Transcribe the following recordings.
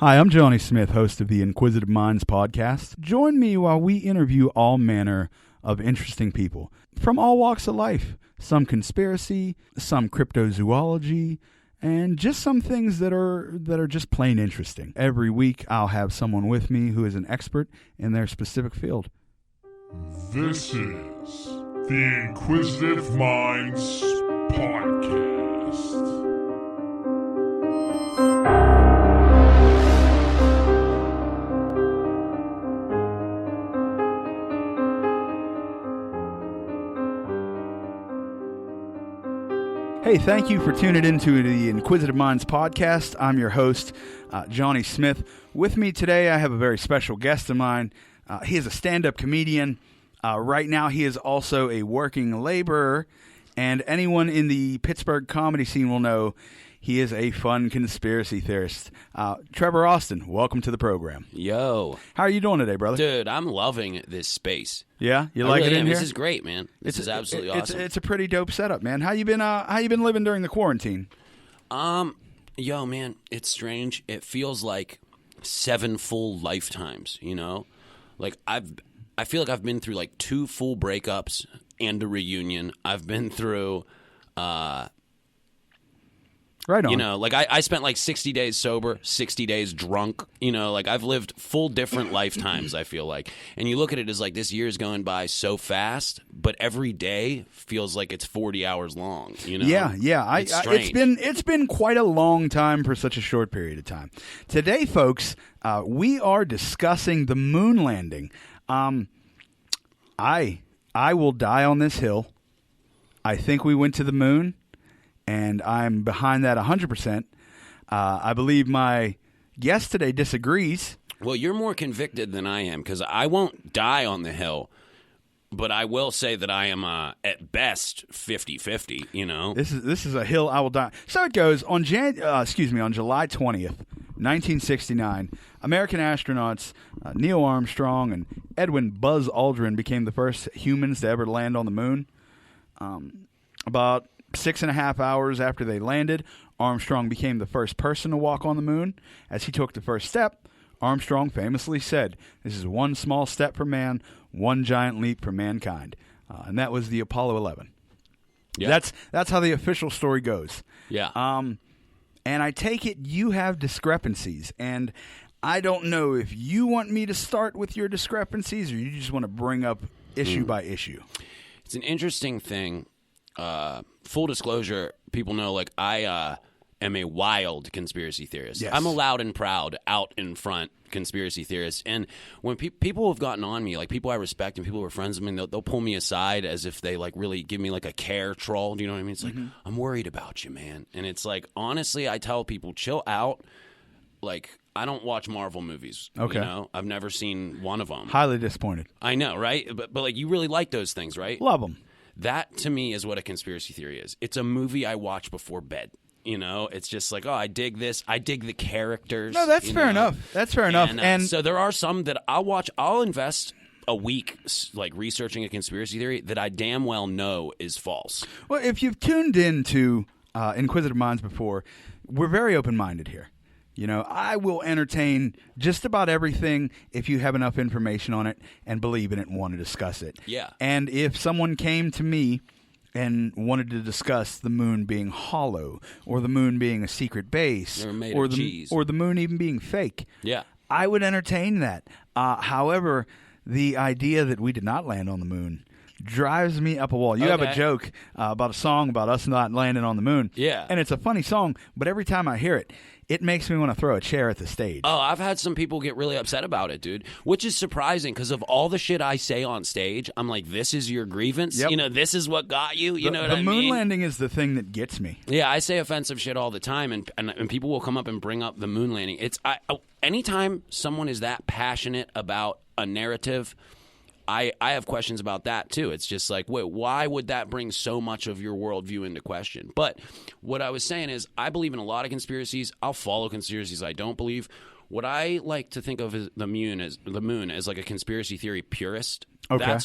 Hi, I'm Johnny Smith, host of the Inquisitive Minds podcast. Join me while we interview all manner of interesting people from all walks of life. Some conspiracy, some cryptozoology, and just some things that are just plain interesting. Every week, I'll have someone with me who is an expert in their specific field. This is the Inquisitive Minds podcast. Hey, thank you for tuning into the Inquisitive Minds podcast. I'm your host, Johnny Smith. With me today, I have a very special guest of mine. He is a stand-up comedian. Right now, he is also a working laborer. And anyone in the Pittsburgh comedy scene will know he is a fun conspiracy theorist. Trevor Austin, welcome to the program. Yo. How are you doing today, brother? Dude, I'm loving this space. Yeah? You I like really it in am. here? This is great, man. This is absolutely awesome. It's a pretty dope setup, man. How you been living during the quarantine? Yo, man, it's strange. It feels like 7 full lifetimes, you know? Like I feel like I've been through like 2 full breakups and a reunion. I've been through Right on. You know, like I spent like 60 days sober, 60 days drunk. You know, like I've lived full different lifetimes, I feel like. And you look at it as like this year is going by so fast, but every day feels like it's 40 hours long, you know? Yeah. It's been quite a long time for such a short period of time. Today, folks, we are discussing the moon landing. I will die on this hill. I think we went to the moon. And I'm behind that 100%. I believe my guest today disagrees. Well, you're more convicted than I am because I won't die on the hill, but I will say that I am at best 50-50, you know? This is a hill I will die. So it goes, on July 20th, 1969, American astronauts Neil Armstrong and Edwin Buzz Aldrin became the first humans to ever land on the moon. About 6.5 hours after they landed, Armstrong became the first person to walk on the moon. As he took the first step, Armstrong famously said, "This is one small step for man, one giant leap for mankind." And that was the Apollo 11. Yeah. That's how the official story goes. Yeah. And I take it you have discrepancies. And I don't know if you want me to start with your discrepancies or you just want to bring up issue by issue. It's an interesting thing. Full disclosure, people know, like, I am a wild conspiracy theorist. Yes. I'm a loud and proud, out in front conspiracy theorist. And when people have gotten on me, like people I respect and people who are friends of me, they'll pull me aside as if they like really give me like a care troll. Do you know what I mean? It's like, I'm worried about you, man. And it's like, honestly, I tell people, chill out. Like, I don't watch Marvel movies. Okay. You know? I've never seen one of them. Highly disappointed. I know, right? But like, you really like those things, right? Love them. That, to me, is what a conspiracy theory is. It's a movie I watch before bed. You know, it's just like, oh, I dig this. I dig the characters. No, that's fair enough. That's fair enough. And so there are some that I'll watch. I'll invest a week like researching a conspiracy theory that I damn well know is false. Well, if you've tuned in to Inquisitive Minds before, we're very open-minded here. You know, I will entertain just about everything if you have enough information on it and believe in it and want to discuss it. Yeah. And if someone came to me and wanted to discuss the moon being hollow or the moon being a secret base or the moon even being fake, yeah, I would entertain that. However, the idea that we did not land on the moon drives me up a wall. You have a joke about a song about us not landing on the moon. Yeah. And it's a funny song, but every time I hear it, it makes me want to throw a chair at the stage. Oh, I've had some people get really upset about it, dude, which is surprising because of all the shit I say on stage. I'm like, this is your grievance? Yep. You know, this is what got you? You know what I mean? The moon landing is the thing that gets me. Yeah, I say offensive shit all the time, and people will come up and bring up the moon landing. Anytime someone is that passionate about a narrative, I have questions about that too. It's just like, wait, why would that bring so much of your worldview into question? But what I was saying is, I believe in a lot of conspiracies. I'll follow conspiracies I don't believe. What I like to think of as the moon as like a conspiracy theory purist. Okay.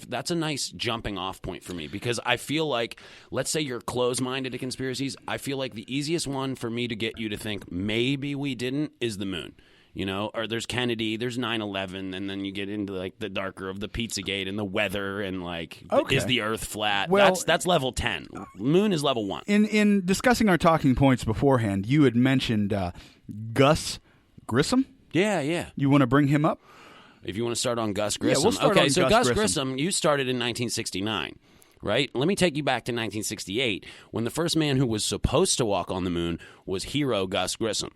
That's a nice jumping off point for me, because I feel like, let's say you're closed-minded to conspiracies, I feel like the easiest one for me to get you to think maybe we didn't is the moon. You know, or there's Kennedy, there's 9/11, and then you get into like the darker of the Pizzagate and the weather and like, is the Earth flat? Well, that's level 10. Moon is level 1. In discussing our talking points beforehand, you had mentioned Gus Grissom. Yeah. You want to bring him up? If you want to start on Gus Grissom. We'll start on so Gus Gus Grissom. Grissom, you started in 1969. Right? Let me take you back to 1968, when the first man who was supposed to walk on the moon was hero Gus Grissom.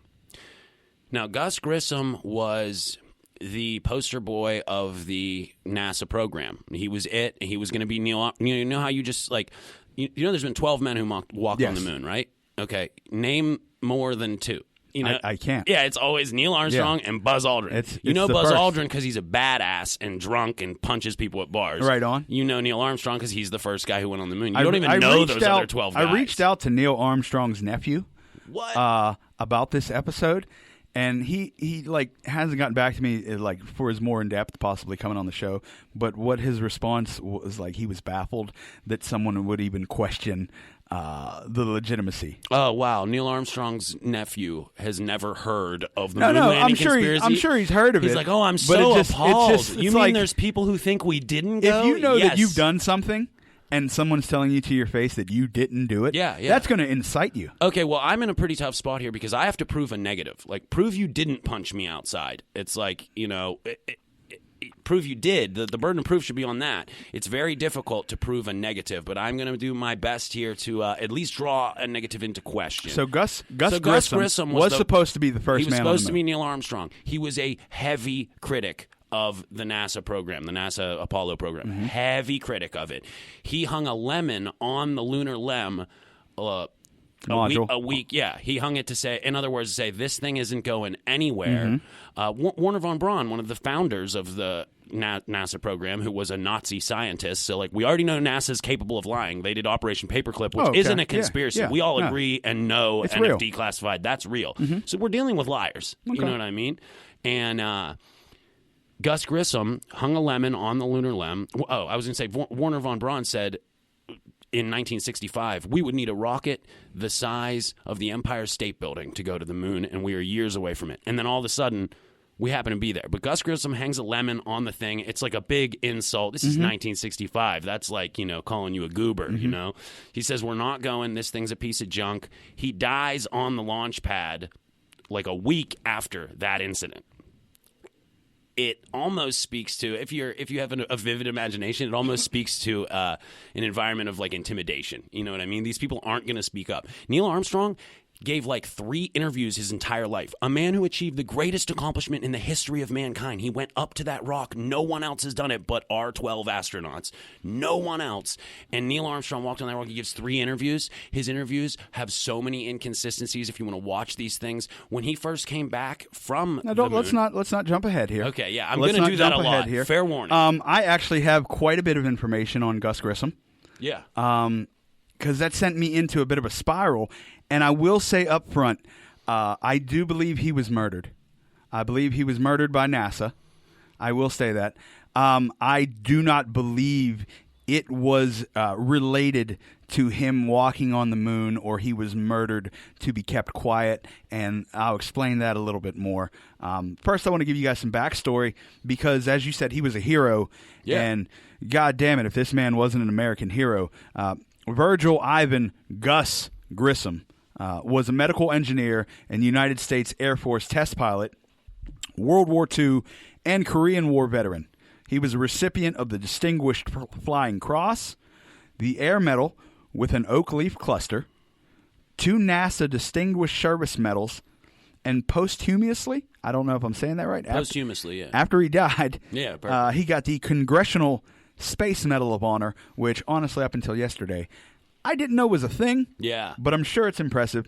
Now, Gus Grissom was the poster boy of the NASA program. He was it. He was going to be Neil. You know how you just like, there's been 12 men who walked on the moon, right? Okay. Name more than 2. You know, I can't. Yeah, it's always Neil Armstrong and Buzz Aldrin. It's Buzz first. Aldrin because he's a badass and drunk and punches people at bars. Right on. You know Neil Armstrong because he's the first guy who went on the moon. You don't even know those other 12 guys. I reached out to Neil Armstrong's nephew. What? About this episode, and he like hasn't gotten back to me like for his more in depth, possibly coming on the show. But what his response was, like, he was baffled that someone would even question the legitimacy. Oh wow! Neil Armstrong's nephew has never heard of the moon landing conspiracy. I'm sure he's heard of it. He's like, oh, I'm so appalled. You mean like, there's people who think we didn't go? If you know Yes. that you've done something, and someone's telling you to your face that you didn't do it, that's going to incite you. Okay, well, I'm in a pretty tough spot here because I have to prove a negative. Like, prove you didn't punch me outside. It's like, prove you did. The burden of proof should be on that. It's very difficult to prove a negative, but I'm going to do my best here to at least draw a negative into question. So Gus Grissom was supposed to be the first man on the moon. He was supposed to be Neil Armstrong. He was a heavy critic of the NASA program, the NASA Apollo program. Mm-hmm. Heavy critic of it. He hung a lemon on the lunar lem a week. Yeah, he hung it to say, in other words, to say this thing isn't going anywhere. Mm-hmm. Warner von Braun, one of the founders of the NASA program, who was a Nazi scientist, so like we already know NASA's capable of lying. They did Operation Paperclip, which isn't a conspiracy. Yeah, we all agree and know it's and real. have declassified. That's real. Mm-hmm. So we're dealing with liars. Okay. You know what I mean? And Gus Grissom hung a lemon on the lunar lem. Oh, I was going to say, Warner von Braun said in 1965, we would need a rocket the size of the Empire State Building to go to the moon, and we are years away from it. And then all of a sudden, we happen to be there. But Gus Grissom hangs a lemon on the thing. It's like a big insult. This is 1965. That's like, calling you a goober, He says, we're not going. This thing's a piece of junk. He dies on the launch pad like a week after that incident. It almost speaks to, if you have a vivid imagination, it almost speaks to an environment of like intimidation. You know what I mean? These people aren't going to speak up. Neil Armstrong gave like 3 interviews his entire life. A man who achieved the greatest accomplishment in the history of mankind. He went up to that rock. No one else has done it but our 12 astronauts. No one else. And Neil Armstrong walked on that rock. He gives 3 interviews. His interviews have so many inconsistencies. If you want to watch these things, when he first came back from the moon, let's not jump ahead here. Okay, yeah, I'm going to do that a lot. Here. Fair warning. I actually have quite a bit of information on Gus Grissom. Yeah. Because that sent me into a bit of a spiral. And I will say up front, I do believe he was murdered. I believe he was murdered by NASA. I will say that. I do not believe it was related to him walking on the moon, or he was murdered to be kept quiet, and I'll explain that a little bit more. First, I want to give you guys some backstory, because as you said, he was a hero, and God damn it, if this man wasn't an American hero. Virgil Ivan Gus Grissom was a medical engineer and United States Air Force test pilot, World War II, and Korean War veteran. He was a recipient of the Distinguished Flying Cross, the Air Medal with an oak leaf cluster, 2 NASA Distinguished Service Medals, and posthumously, I don't know if I'm saying that right. Posthumously, yeah. After he died, perfect. he got the Congressional Space Medal of Honor, which honestly, up until yesterday, I didn't know was a thing. Yeah. But I'm sure it's impressive.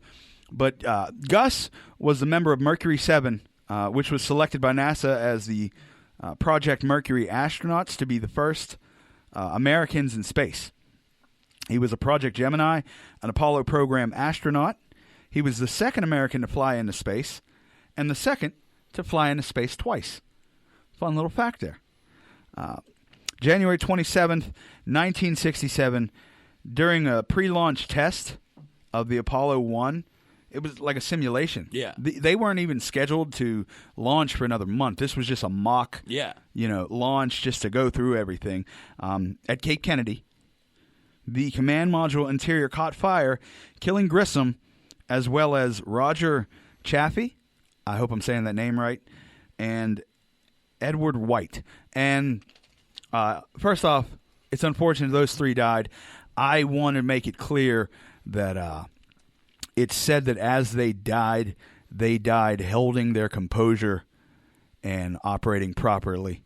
But Gus was a member of Mercury 7, which was selected by NASA as the Project Mercury astronauts to be the first Americans in space. He was a Project Gemini, an Apollo program astronaut. He was the second American to fly into space, and the second to fly into space twice. Fun little fact there. January 27th, 1967, during a pre-launch test of the Apollo 1, it was like a simulation. Yeah. They weren't even scheduled to launch for another month. This was just a mock, launch just to go through everything. At Cape Kennedy, the command module interior caught fire, killing Grissom, as well as Roger Chaffee, I hope I'm saying that name right, and Edward White. And first off, it's unfortunate those three died. I want to make it clear that it's said that as they died holding their composure and operating properly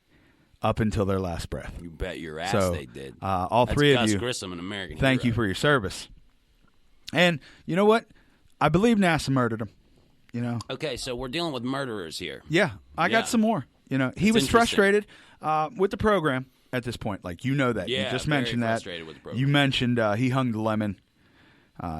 up until their last breath. You bet your ass they did. All That's three Gus of you, Grissom, an American thank hero. you for your service. And you know what? I believe NASA murdered him. Okay, so we're dealing with murderers here. Yeah, I got some more. He was frustrated with the program at this point. Like, that. Yeah, you just very mentioned that. frustrated with the program. You mentioned he hung the lemon.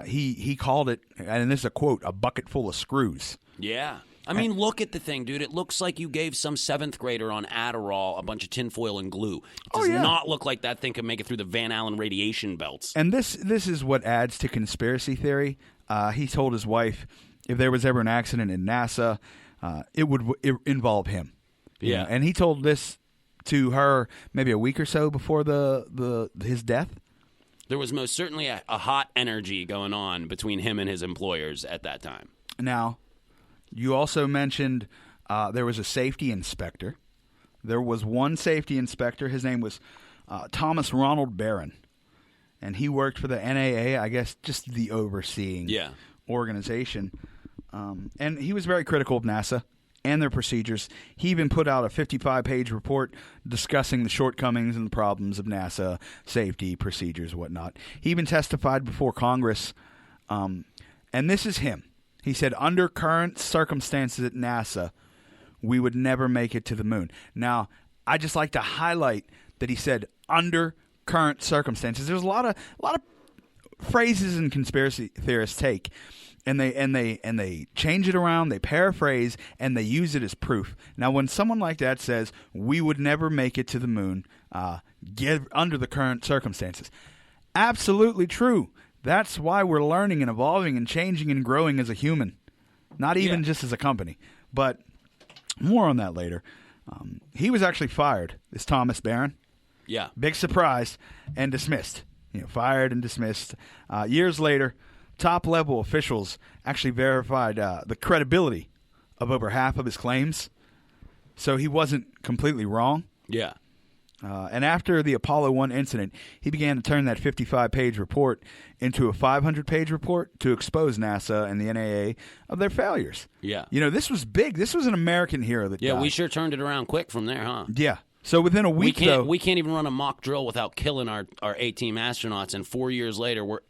He called it, and this is a quote, a bucket full of screws. Yeah. I mean, look at the thing, dude. It looks like you gave some 7th grader on Adderall a bunch of tinfoil and glue. It does not look like that thing could make it through the Van Allen radiation belts. And this is what adds to conspiracy theory. He told his wife if there was ever an accident in NASA, it would involve him. Yeah. And he told this to her maybe a week or so before his death. There was most certainly a hot energy going on between him and his employers at that time. Now, you also mentioned there was a safety inspector. There was one safety inspector. His name was Thomas Ronald Barron. And he worked for the NAA, I guess just the overseeing organization. And he was very critical of NASA and their procedures. He even put out a 55-page report discussing the shortcomings and the problems of NASA safety procedures and whatnot. He even testified before Congress. And this is him. He said, under current circumstances at NASA, we would never make it to the moon. Now, I just like to highlight that he said, under current circumstances. There's a lot of phrases and conspiracy theorists take, and they change it around, they paraphrase, and they use it as proof. Now, when someone like that says, we would never make it to the moon, under the current circumstances, absolutely true. That's why we're learning and evolving and changing and growing as a human, not even just as a company. But more on that later. He was actually fired, this Thomas Barron. Yeah. Big surprise, and dismissed. Fired and dismissed. Years later, top-level officials actually verified the credibility of over half of his claims, so he wasn't completely wrong. Yeah. And after the Apollo 1 incident, he began to turn that 55-page report into a 500-page report to expose NASA and the NAA of their failures. Yeah. This was big. This was an American hero that died. We sure turned it around quick from there, huh? Yeah. So within a week, we can't even run a mock drill without killing our A-team astronauts, and 4 years later, we're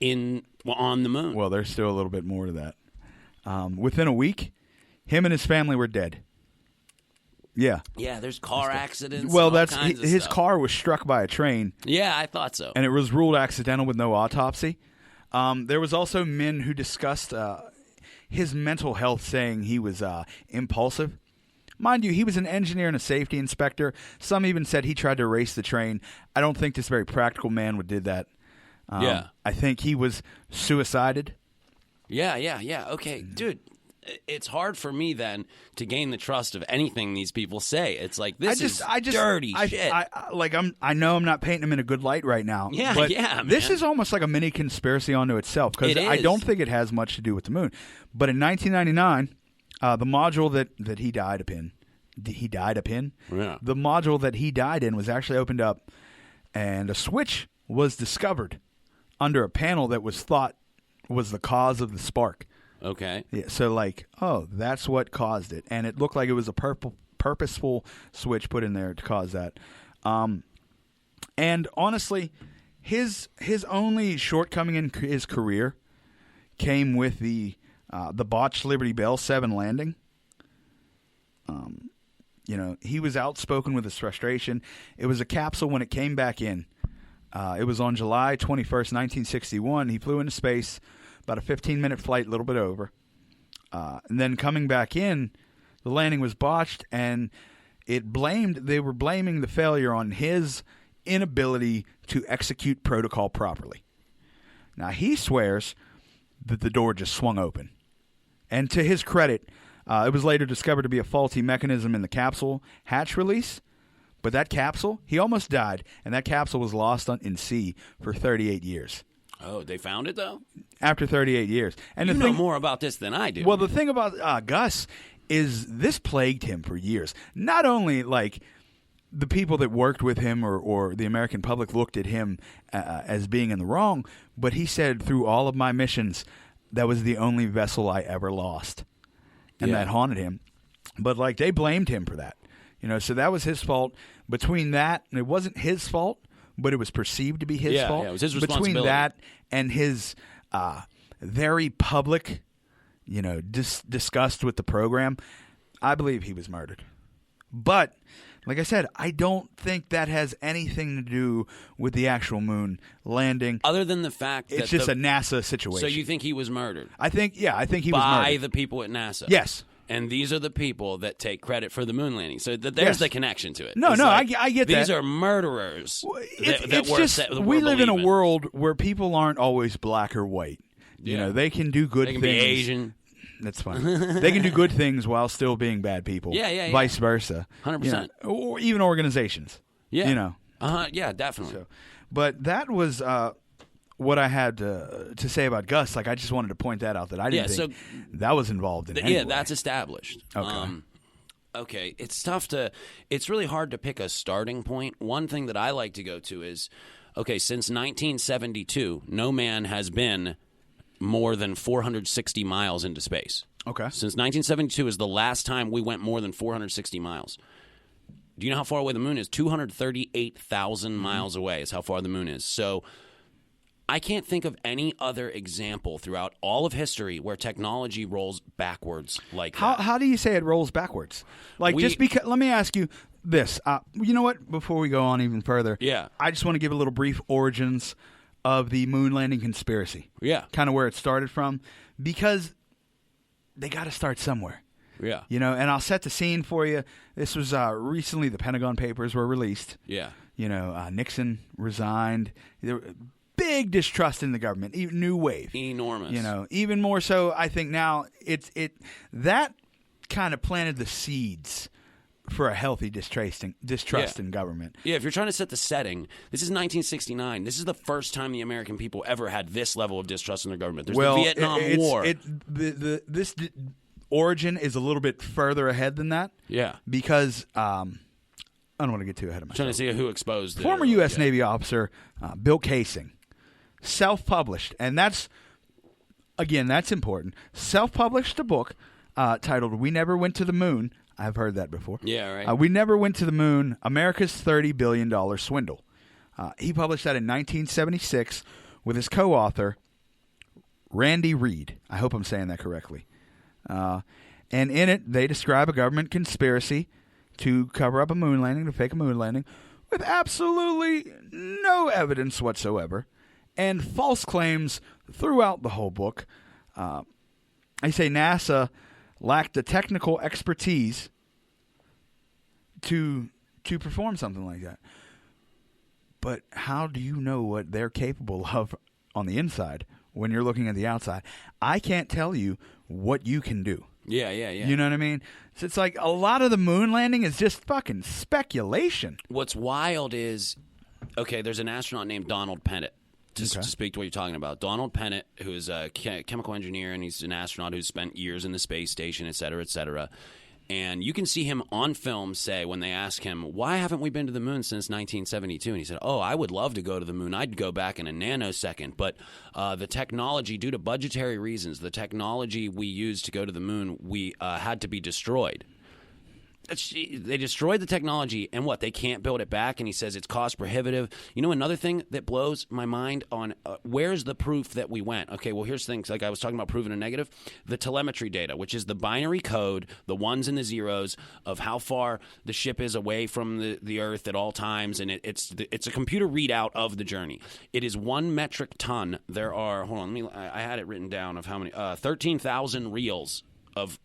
on the moon. Well, there's still a little bit more to that. Within a week, him and his family were dead. Yeah. Yeah, there's car accidents. Well, his car was struck by a train. Yeah, I thought so. And it was ruled accidental with no autopsy. There was also men who discussed his mental health, saying he was impulsive. Mind you, he was an engineer and a safety inspector. Some even said he tried to race the train. I don't think this very practical man would did that. I think he was suicided. Yeah. Okay, dude. It's hard for me then to gain the trust of anything these people say. It's like this is dirty shit. I know I'm not painting him in a good light right now. Yeah, but man. This is almost like a mini conspiracy onto itself, because I don't think it has much to do with the moon. But in 1999, the module that he died in, Yeah. The module that he died in was actually opened up, and a switch was discovered under a panel that was thought was the cause of the spark. Okay. Yeah, so that's what caused it. And it looked like it was a purposeful switch put in there to cause that. And honestly, his only shortcoming in his career came with the botched Liberty Bell 7 landing. he was outspoken with his frustration. It was a capsule when it came back in. It was on July 21st, 1961. He flew into space, about a 15-minute flight, a little bit over. And then coming back in, the landing was botched, and they were blaming the failure on his inability to execute protocol properly. Now, he swears that the door just swung open. And to his credit, it was later discovered to be a faulty mechanism in the capsule hatch release. But that capsule, he almost died, and that capsule was lost in sea for 38 years. Oh, they found it, though? After 38 years. And you know more about this than I do. Well, the thing about Gus is this plagued him for years. Not only, like, the people that worked with him or the American public looked at him as being in the wrong, but he said, through all of my missions, that was the only vessel I ever lost. And that haunted him. But, like, they blamed him for that. So that was his fault. Between that, and it wasn't his fault, but it was perceived to be his fault. Yeah, it was his responsibility. Between that and his very public, disgust with the program, I believe he was murdered. But, like I said, I don't think that has anything to do with the actual moon landing. Other than the fact that it's just a NASA situation. So you think he was murdered? I think he was murdered. By the people at NASA? Yes. And these are the people that take credit for the moon landing. So there's the connection to it. No, I get that. These are murderers. We live in a world where people aren't always black or white. They can do good things. They can be Asian. That's fine. They can do good things while still being bad people. Yeah. Vice versa. 100%. Or even organizations. Yeah. Yeah, definitely. So, but that was what I had to say about Gus. Like, I just wanted to point that out, that I didn't think that was involved in any way. That's established. Okay. Okay, it's really hard to pick a starting point. One thing that I like to go to is, okay, since 1972, no man has been more than 460 miles into space. Okay. Since 1972 is the last time we went more than 460 miles. Do you know how far away the moon is? 238,000 miles away is how far the moon is. So I can't think of any other example throughout all of history where technology rolls backwards like that. How do you say it rolls backwards? Like, just because. Let me ask you this. You know what? Before we go on even further, I just want to give a little brief origins of the moon landing conspiracy. Yeah, kind of where it started from, because they got to start somewhere. Yeah, and I'll set the scene for you. This was recently. The Pentagon Papers were released. Yeah, Nixon resigned. Big distrust in the government, new wave, enormous. Even more so. I think now that kind of planted the seeds for a healthy distrust in government. Yeah, if you're trying to set the setting, this is 1969. This is the first time the American people ever had this level of distrust in their government. There's the Vietnam War. This origin is a little bit further ahead than that. Yeah, because I don't want to get too ahead of myself. I'm trying to see who exposed it. Former U.S. Navy officer Bill Casing. Self-published, and that's important. Self-published a book titled "We Never Went to the Moon." I've heard that before. Yeah, right. We Never Went to the Moon: America's $30 Billion Swindle. He published that in 1976 with his co-author Randy Reed. I hope I'm saying that correctly. And in it, they describe a government conspiracy to cover up a moon landing, to fake a moon landing, with absolutely no evidence whatsoever, and false claims throughout the whole book. I say NASA lacked the technical expertise to perform something like that. But how do you know what they're capable of on the inside when you're looking at the outside? I can't tell you what you can do. Yeah. You know what I mean? So it's like a lot of the moon landing is just fucking speculation. What's wild is, okay, there's an astronaut named Donald Pettit. To speak to what you're talking about, Donald Pettit, who is a chemical engineer, and he's an astronaut who's spent years in the space station, et cetera, et cetera. And you can see him on film say, when they ask him, why haven't we been to the moon since 1972? And he said, I would love to go to the moon. I'd go back in a nanosecond. But the technology, due to budgetary reasons, the technology we used to go to the moon, we had to be destroyed. They destroyed the technology, and what? They can't build it back, and he says it's cost prohibitive. You know, another thing that blows my mind on where's the proof that we went? Okay, well, here's things like I was talking about proving a negative. The telemetry data, which is the binary code, the ones and the zeros of how far the ship is away from the Earth at all times, and it's a computer readout of the journey. It is 1 metric ton. There are, hold on, I had it written down of how many, 13,000 reels of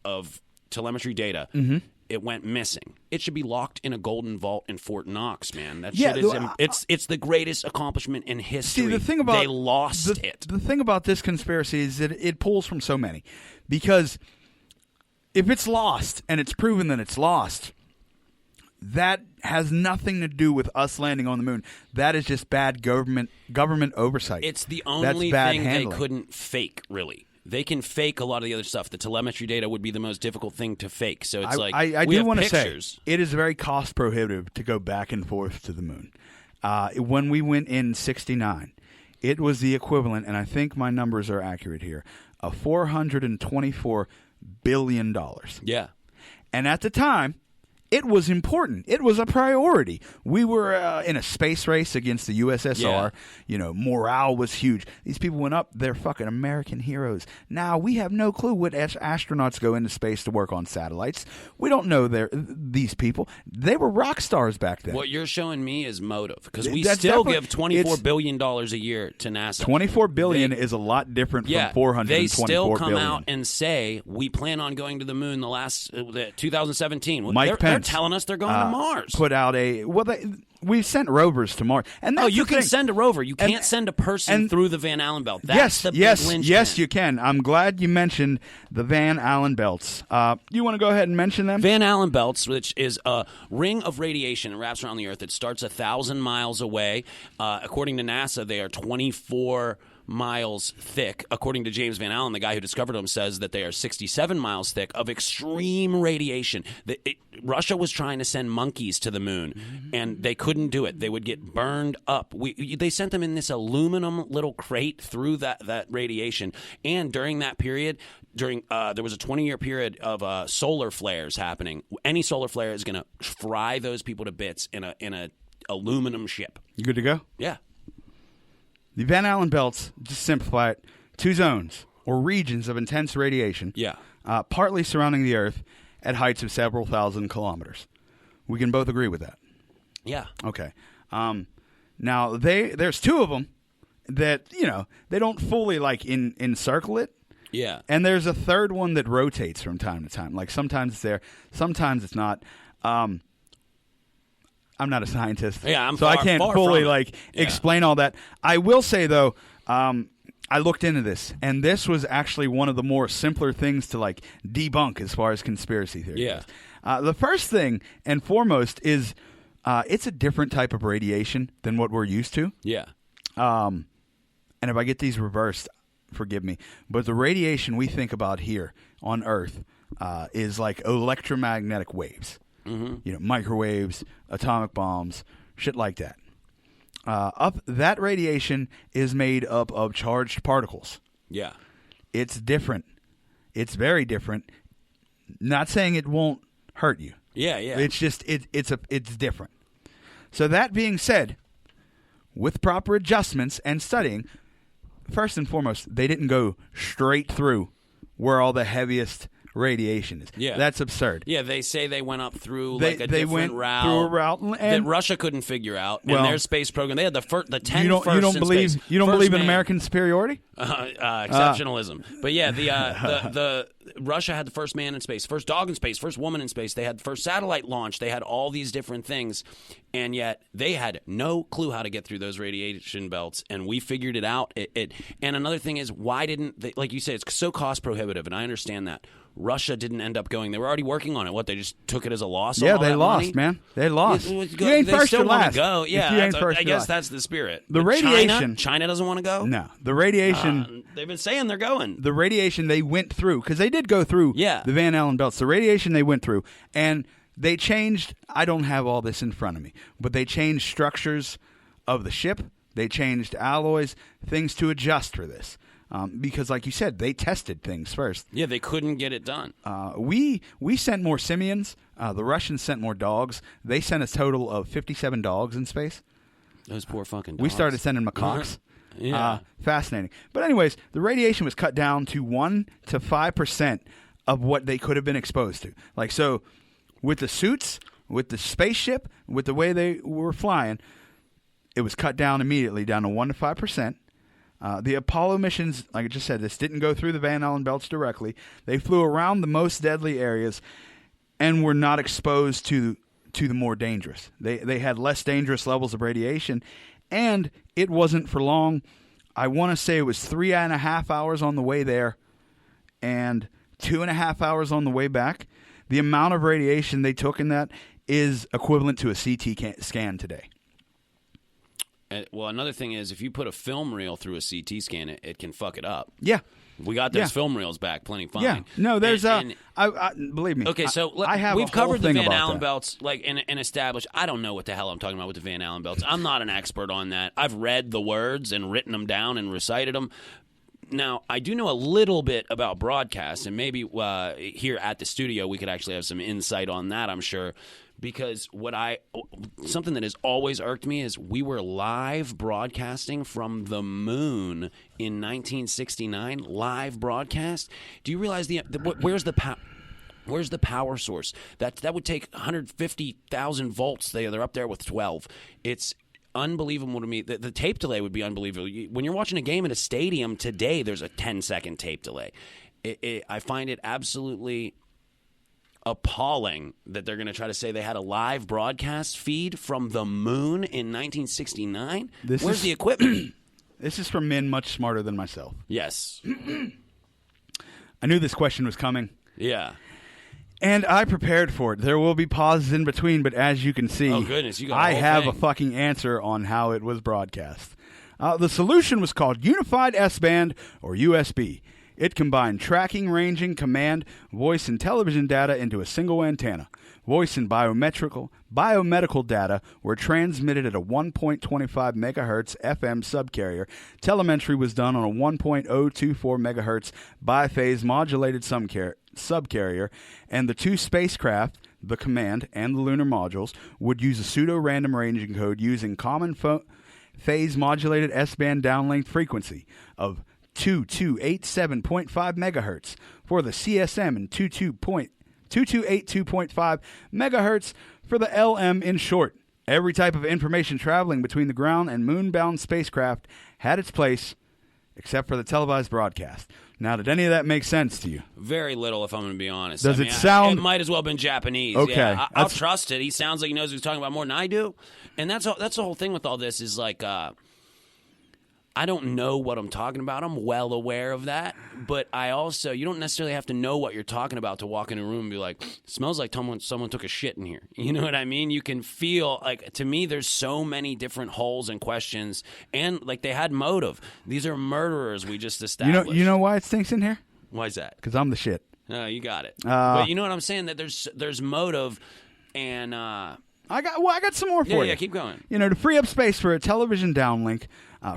telemetry data. Mm-hmm. It went missing. It should be locked in a golden vault in Fort Knox, man. That shit is it's the greatest accomplishment in history. See, the thing about they lost it. The thing about this conspiracy is that it pulls from so many, because if it's lost and it's proven that it's lost, that has nothing to do with us landing on the moon. That is just bad government oversight. It's the only thing they couldn't fake, really. They can fake a lot of the other stuff. The telemetry data would be the most difficult thing to fake. So it's I we do have want to say pictures. it is very cost prohibitive to go back and forth to the moon. When we went in '69, it was the equivalent, and I think my numbers are accurate here, of $424 billion. Yeah. And at the time, it was important. It was a priority. We were in a space race against the USSR. Yeah. You know, morale was huge. These people went up. They're fucking American heroes. Now, we have no clue what astronauts go into space to work on satellites. We don't know these people. They were rock stars back then. What you're showing me is motive, because we That's still definitely- give $24 billion a year to NASA. $24 billion is a lot different from $424 they still come billion. out and say we plan on going to the moon the last 2017. Mike They're Pence telling us they're going to Mars. Put out we've sent rovers to Mars, and that's you the can thing. send a rover. You can't send a person through the Van Allen belt. That's the big linchpin. Yes, you can. I'm glad you mentioned the Van Allen belts. You want to go ahead and mention them? Van Allen belts, which is a ring of radiation that wraps around the Earth. It starts 1,000 miles away. According to NASA, they are 24 miles thick. According to James Van Allen, the guy who discovered them, says that they are 67 miles thick of extreme radiation. Russia was trying to send monkeys to the moon, and they couldn't do it. They would get burned up. They sent them in this aluminum little crate through that radiation. And during that period, there was a 20-year period of solar flares happening. Any solar flare is going to fry those people to bits in a aluminum ship. You good to go? Yeah. The Van Allen belts, just simplify it, 2 zones or regions of intense radiation, partly surrounding the Earth at heights of several thousand kilometers. We can both agree with that. Yeah. Okay. Now there's 2 of them that they don't fully encircle it. Yeah. And there's a third one that rotates from time to time. Like sometimes it's there, sometimes it's not. I'm not a scientist, I can't fully explain all that. I will say though, I looked into this, and this was actually one of the more simpler things to debunk as far as conspiracy theory. Yeah. goes. The first thing and foremost is it's a different type of radiation than what we're used to. Yeah. And if I get these reversed, forgive me, but the radiation we think about here on Earth is like electromagnetic waves. Mm-hmm. Microwaves, atomic bombs, shit like that. That radiation is made up of charged particles. Yeah. It's different. It's very different. Not saying it won't hurt you. Yeah, yeah. It's just it's different. So that being said, with proper adjustments and studying, first and foremost, they didn't go straight through where all the heaviest radiation is. Yeah. That's absurd. Yeah, they say they went up through They different went route. through a route that Russia couldn't figure out. Well, and their space program, they had the 10 you don't first believe in space. you don't First believe in man. American superiority? Exceptionalism. But yeah, the Russia had the first man in space, first dog in space, first woman in space. They had the first satellite launch. They had all these different things, and yet they had no clue how to get through those radiation belts. And we figured it out. And another thing is, why didn't they, like you say, it's so cost prohibitive, and I understand that. Russia didn't end up going. They were already working on it. What, they just took it as a loss? Yeah, all they that lost, money? man. They lost. You ain't they first still or want last. to go. Yeah, You ain't first I or guess last. that's the spirit. The But radiation. China doesn't want to go. No, the radiation. They've been saying they're going. The radiation they went through, because they did go through Yeah. the Van Allen belts. The radiation they went through, and they changed. I don't have all this in front of me, but they changed structures of the ship. They changed alloys, things to adjust for this. because, like you said, they tested things first. Yeah, they couldn't get it done. We sent more simians. The Russians sent more dogs. They sent a total of 57 dogs in space. Those poor fucking dogs. We started sending macaques. Yeah. Fascinating. But anyways, the radiation was cut down to 1 to 5% of what they could have been exposed to. Like, so with the suits, with the spaceship, with the way they were flying, it was cut down immediately down to 1 to 5%. The Apollo missions, like I just said, this didn't go through the Van Allen belts directly. They flew around the most deadly areas and were not exposed to the more dangerous. They had less dangerous levels of radiation, and it wasn't for long. I want to say it was 3.5 hours on the way there and 2.5 hours on the way back. The amount of radiation they took in that is equivalent to a CT scan today. Well, another thing is, if you put a film reel through a CT scan, it can fuck it up. Yeah. We got those film reels back plenty fine. Yeah. No, there's believe me. Okay, so we've covered the Van Allen belts and established. I don't know what the hell I'm talking about with the Van Allen belts. I'm not an expert on that. I've read the words and written them down and recited them. Now, I do know a little bit about broadcast, and maybe here at the studio we could actually have some insight on that, I'm sure. Because something that has always irked me is we were live broadcasting from the moon in 1969. Live broadcast. Do you realize where's the power source? That would take 150,000 volts. They're up there with 12. It's unbelievable to me. The tape delay would be unbelievable. When you're watching a game at a stadium today, there's a 10-second tape delay. I find it absolutely appalling that they're going to try to say they had a live broadcast feed from the moon in 1969. Where's the equipment? This is from men much smarter than myself. Yes. I knew this question was coming. Yeah. And I prepared for it. There will be pauses in between, but as you can see, oh goodness, you got I have a fucking answer on how it was broadcast. The solution was called Unified S-Band, or USB. It combined tracking, ranging, command, voice, and television data into a single antenna. Voice and biomedical data were transmitted at a 1.25 megahertz FM subcarrier. Telemetry was done on a 1.024 megahertz biphase modulated subcarrier, and the two spacecraft, the command and the lunar modules, would use a pseudo-random ranging code using common phase modulated S-band downlink frequency of 2287.5 megahertz for the CSM and 2282.5 megahertz for the LM. In short, every type of information traveling between the ground and moon-bound spacecraft had its place, except for the televised broadcast. Now, did any of that make sense to you? Very little, if I'm going to be honest. Does it sound... It might as well have been Japanese. Okay. Yeah, I'll trust it. He sounds like he knows what he's talking about more than I do. And that's the whole thing with all this is like... I don't know what I'm talking about. I'm well aware of that. But you don't necessarily have to know what you're talking about to walk in a room and be like, it smells like someone took a shit in here. You know what I mean? You can feel, like, to me, there's so many different holes and questions. And, like, they had motive. These are murderers we just established. You know why it stinks in here? Why is that? Because I'm the shit. You got it. But you know what I'm saying? That there's motive and... I got some more for you. Yeah, keep going. To free up space for a television downlink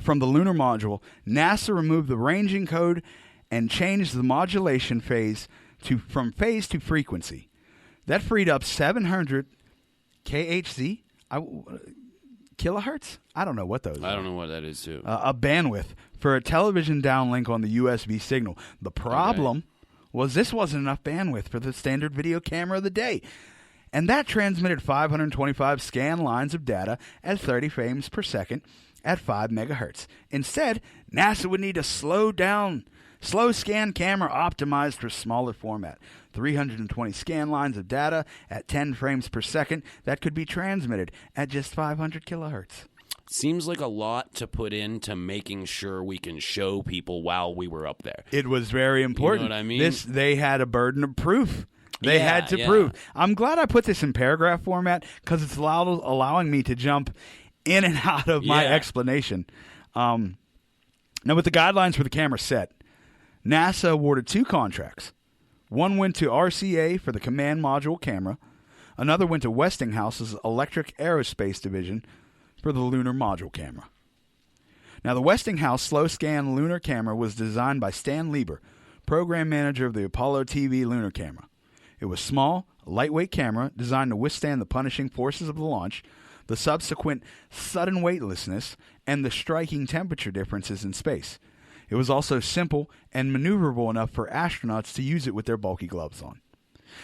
from the lunar module, NASA removed the ranging code and changed the modulation phase from phase to frequency. That freed up 700 kHz, kilohertz? I don't know what those are. I don't know what that is, too. A bandwidth for a television downlink on the USB signal. The problem was this wasn't enough bandwidth for the standard video camera of the day. And that transmitted 525 scan lines of data at 30 frames per second at 5 megahertz. Instead, NASA would need a slow scan camera optimized for smaller format. 320 scan lines of data at 10 frames per second that could be transmitted at just 500 kilohertz. Seems like a lot to put into making sure we can show people while we were up there. It was very important. You know what I mean? They had a burden of proof. They had to prove. I'm glad I put this in paragraph format because it's allowing me to jump in and out of my explanation. Now, with the guidelines for the camera set, NASA awarded 2 contracts. One went to RCA for the command module camera. Another went to Westinghouse's Electric Aerospace Division for the lunar module camera. Now, the Westinghouse slow-scan lunar camera was designed by Stan Lieber, program manager of the Apollo TV lunar camera. It was small, a lightweight camera designed to withstand the punishing forces of the launch, the subsequent sudden weightlessness, and the striking temperature differences in space. It was also simple and maneuverable enough for astronauts to use it with their bulky gloves on.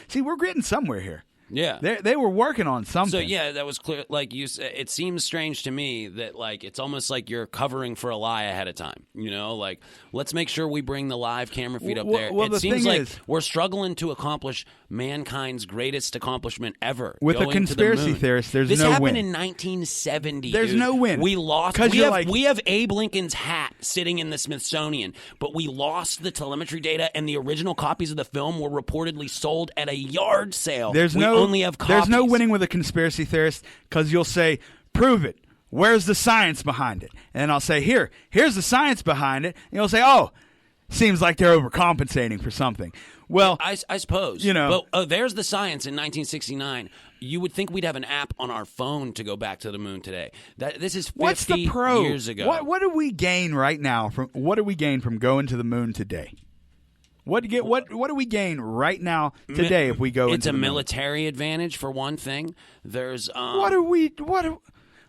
See, we're getting somewhere here. Yeah. They were working on something. So, yeah, that was clear. Like, it seems strange to me that, like, it's almost like you're covering for a lie ahead of time. You know, like, let's make sure we bring the live camera feed up there. Well, it the seems thing like is, we're struggling to accomplish mankind's greatest accomplishment ever. With a going to the conspiracy moon. theorist, there's this no happened win. in 1970. There's dude. no win. We lost. 'Cause We have Abe Lincoln's hat sitting in the Smithsonian, but we lost the telemetry data, and the original copies of the film were reportedly sold at a yard sale. We only have copies. There's no winning with a conspiracy theorist because you'll say, prove it. Where's the science behind it? And I'll say, here's the science behind it. And you'll say, oh, seems like they're overcompensating for something. Well, I suppose. You know. But there's the science in 1969. You would think we'd have an app on our phone to go back to the moon today. This is 50 what's the pro? Years ago. What do we gain right now from going to the moon today? What do we gain right now today if we go into the moon? It's a military advantage for one thing. There's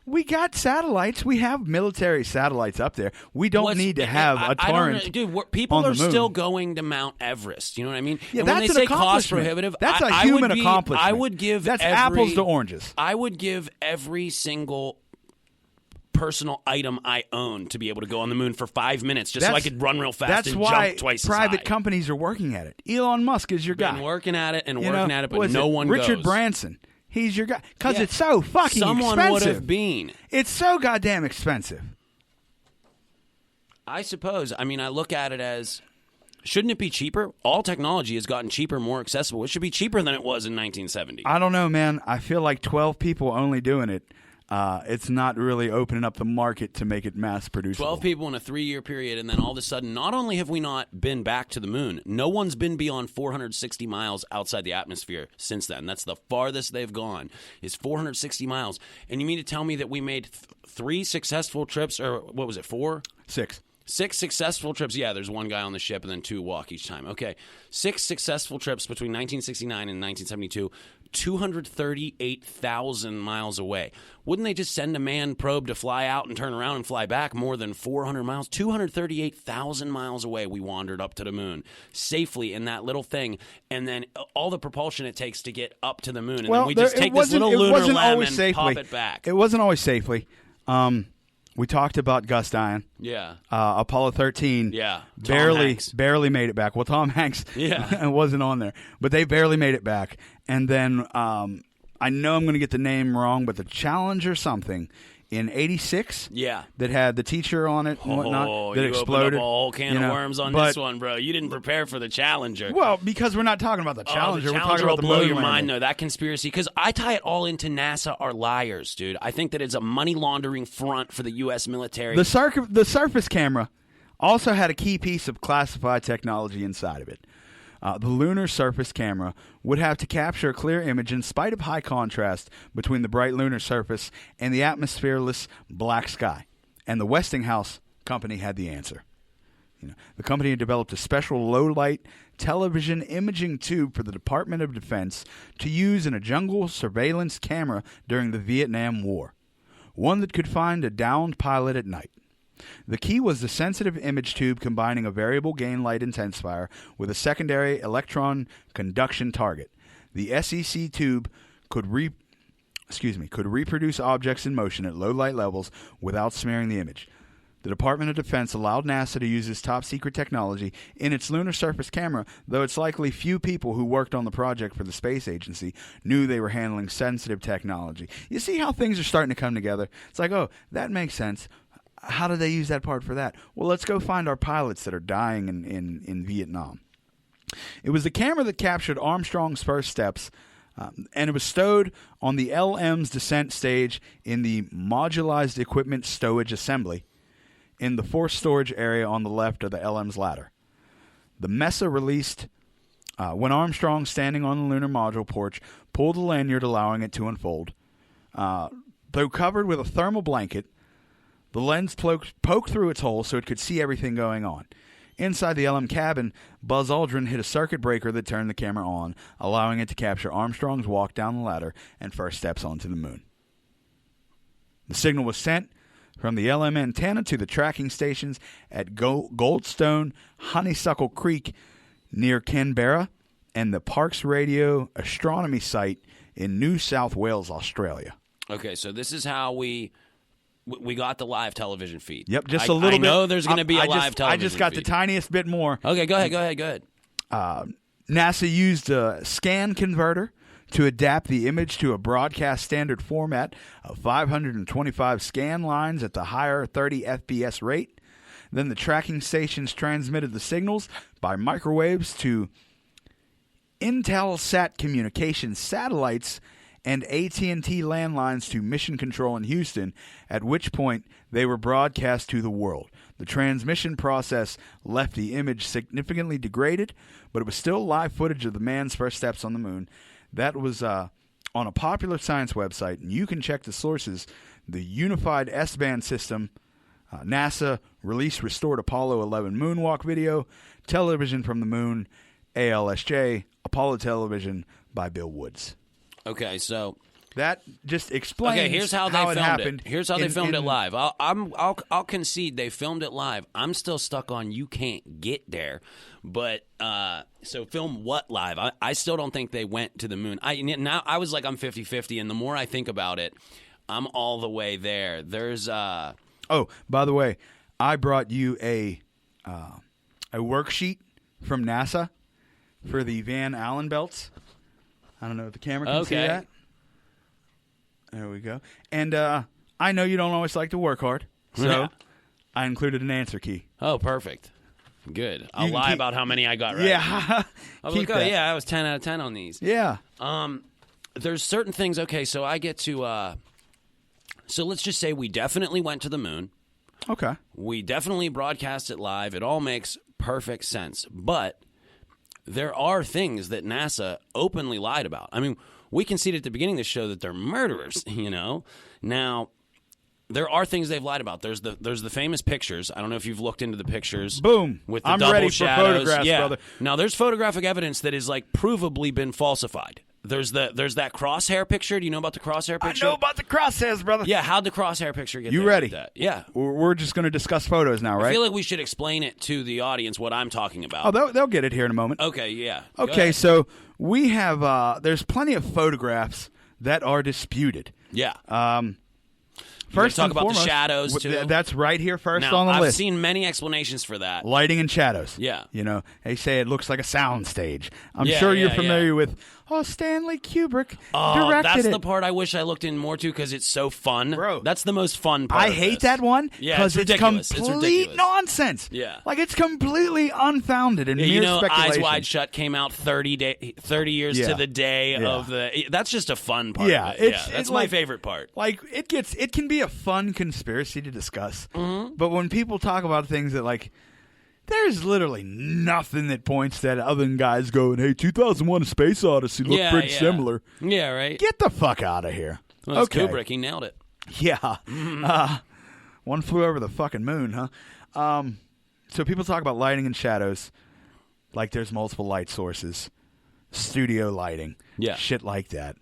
we got satellites. We have military satellites up there. We don't need to have a torrent. People are still going to Mount Everest. You know what I mean? Yeah, and that's when they an say cost prohibitive, That's a human accomplishment. I would give that's apples to oranges. I would give every single personal item I own to be able to go on the moon for 5 minutes just so I could run real fast and jump twice as high. Private companies are working at it. Elon Musk is your guy. Been working at it, but no one goes. Richard Branson. He's your guy. Because it's so fucking Someone expensive. would have been. It's so goddamn expensive. I suppose. I mean, I look at it as, shouldn't it be cheaper? All technology has gotten cheaper, more accessible. It should be cheaper than it was in 1970. I don't know, man. I feel like 12 people only doing it. It's not really opening up the market to make it mass producible. 12 people in a 3-year period, and then all of a sudden, not only have we not been back to the moon, no one's been beyond 460 miles outside the atmosphere since then. That's the farthest they've gone, is 460 miles. And you mean to tell me that we made 3 successful trips, or what was it, 4? 6. 6 successful trips. Yeah, there's one guy on the ship and then 2 walk each time. Okay, 6 successful trips between 1969 and 1972, 238,000 miles away. Wouldn't they just send a manned probe to fly out and turn around and fly back more than 400 miles? 238,000 miles away we wandered up to the moon safely in that little thing, and then all the propulsion it takes to get up to the moon, and then we just take this little lunar lem and pop it back. It wasn't always safely. We talked about Gus dying. Yeah. Apollo 13. Yeah. Barely made it back. Well, Tom Hanks wasn't on there, but they barely made it back. And then I know I'm going to get the name wrong, but the Challenger something in '86. Yeah. That had the teacher on it and whatnot. That you exploded. Opened up a whole can of worms on this one, bro. You didn't prepare for the Challenger. Well, because we're not talking about the Challenger. The we're Challenger talking about will blow the your moon mind, landing. though. That conspiracy, because I tie it all into NASA are liars, dude. I think that it's a money laundering front for the U.S. military. The surface camera also had a key piece of classified technology inside of it. The lunar surface camera would have to capture a clear image in spite of high contrast between the bright lunar surface and the atmosphereless black sky. And the Westinghouse company had the answer. The company had developed a special low-light television imaging tube for the Department of Defense to use in a jungle surveillance camera during the Vietnam War, one that could find a downed pilot at night. The key was the sensitive image tube combining a variable gain light intensifier with a secondary electron conduction target. The SEC tube could reproduce objects in motion at low light levels without smearing the image. The Department of Defense allowed NASA to use this top-secret technology in its lunar surface camera, though it's likely few people who worked on the project for the space agency knew they were handling sensitive technology. You see how things are starting to come together? It's like, oh, that makes sense. How did they use that part for that? Well, let's go find our pilots that are dying in Vietnam. It was the camera that captured Armstrong's first steps, and it was stowed on the LM's descent stage in the modularized equipment stowage assembly in the force storage area on the left of the LM's ladder. The MESA released when Armstrong, standing on the lunar module porch, pulled the lanyard, allowing it to unfold. Though covered with a thermal blanket, The lens poked through its hole so it could see everything going on. Inside the LM cabin, Buzz Aldrin hit a circuit breaker that turned the camera on, allowing it to capture Armstrong's walk down the ladder and first steps onto the moon. The signal was sent from the LM antenna to the tracking stations at Goldstone, Honeysuckle Creek near Canberra, and the Parkes Radio Astronomy Site in New South Wales, Australia. Okay, so this is how we got the live television feed. Yep, just a little bit. I know there's going to be a live television I just got feed. the tiniest bit more. Okay, go ahead. NASA used a scan converter to adapt the image to a broadcast standard format of 525 scan lines at the higher 30 FPS rate. Then the tracking stations transmitted the signals by microwaves to Intelsat Communications satellites and AT&T landlines to Mission Control in Houston, at which point they were broadcast to the world. The transmission process left the image significantly degraded, but it was still live footage of the man's first steps on the moon. That was on a popular science website, and you can check the sources. The Unified S-band system, NASA released restored Apollo 11 moonwalk video, television from the moon, ALSJ, Apollo television by Bill Woods. Okay, so that just explains. Okay, here's how they filmed happened. Here's how they filmed it live. I'll concede they filmed it live. I'm still stuck on you can't get there, but so film what live? I still don't think they went to the moon. I was like I'm 50-50, and the more I think about it, I'm all the way there. There's Oh, by the way, I brought you a worksheet from NASA for the Van Allen belts. I don't know if the camera can see that. There we go. And I know you don't always like to work hard, so I included an answer key. Oh, perfect. Good. I'll lie about how many I got right. Yeah. I was like, I was 10 out of 10 on these. Yeah. There's certain things. Okay, so I get to so let's just say we definitely went to the moon. Okay. We definitely broadcast it live. It all makes perfect sense. But there are things that NASA openly lied about. I mean, we conceded at the beginning of the show that they're murderers, you know? Now, there are things they've lied about. There's the famous pictures. I don't know if you've looked into the pictures. Boom. With the I'm double ready shadows. for photographs, brother. Now, there's photographic evidence that is, like, provably been falsified. There's that crosshair picture. Do you know about the crosshair picture? I know about the crosshairs, brother. Yeah, how'd the crosshair picture get You there ready? like that? Yeah. We're just going to discuss photos now, right? I feel like we should explain it to the audience what I'm talking about. Oh, they'll get it here in a moment. Okay, yeah. Okay, so we have there's plenty of photographs that are disputed. Yeah. First, talk and about foremost, the shadows, too? That's right here first Now, on the I've list. seen many explanations for that. Lighting and shadows. Yeah. You know, they say it looks like a sound stage. I'm Yeah, sure you're yeah, familiar yeah. with, Stanley Kubrick Oh, directed that's it. the part I wish I looked in more to because it's so fun. Bro. That's the most fun part I of hate this. that one Yeah, because it's it's ridiculous. It's complete ridiculous. nonsense. Yeah. Like, it's completely unfounded and Yeah, mere you know, speculation. Eyes Wide Shut came out 30 years Yeah. to the day Yeah. of the. That's just a fun part. Yeah, of it. it's That's like- my favorite part. Like, it can be a fun conspiracy to discuss, Mm-hmm. but when people talk about things that, like, there's literally nothing that points that other than guys going, hey, 2001 A Space Odyssey looked Yeah, pretty yeah. similar. Yeah, right. Get the fuck out of here. Well, it's okay. Kubrick. He nailed it. Yeah. Mm-hmm. One flew over the fucking moon, huh? So people talk about lighting and shadows like there's multiple light sources, studio lighting, Yeah. shit like that.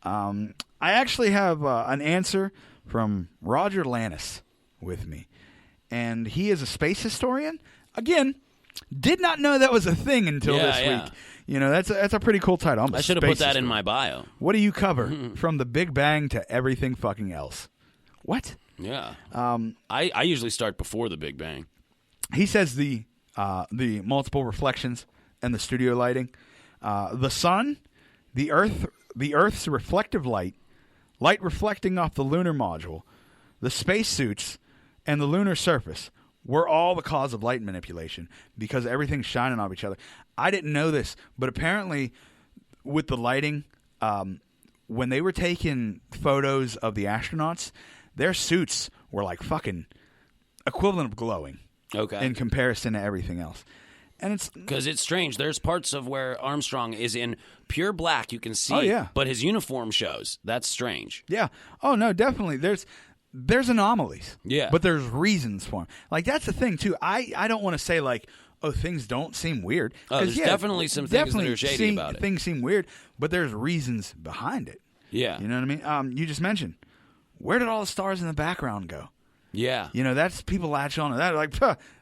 I actually have an answer from Roger Lannis with me, and he is a space historian. Again, did not know that was a thing until Yeah, this yeah. week. You know, that's a pretty cool title. I'm a I should have put space that in historian. my bio. What do you cover from the Big Bang to everything fucking else? What? Yeah. I usually start before the Big Bang. He says the multiple reflections and the studio lighting, the sun, the Earth's reflective light reflecting off the lunar module, the spacesuits, and the lunar surface were all the cause of light manipulation because everything's shining off each other. I didn't know this, but apparently with the lighting, when they were taking photos of the astronauts, their suits were like fucking equivalent of glowing. Okay. In comparison to everything else. And it's Because it's strange. There's parts of where Armstrong is in pure black. You can see. Oh, yeah. But his uniform shows. That's strange. yeah. Oh no, definitely. There's there's anomalies. Yeah. But there's reasons for them. Like, that's the thing, too. I don't want to say, like, oh, things don't seem weird. Oh, there's definitely some things that are shady about it. Things seem weird, but there's reasons behind it. Yeah. You know what I mean? You just mentioned, where did all the stars in the background go? Yeah. You know, that's people latch on to that. Like,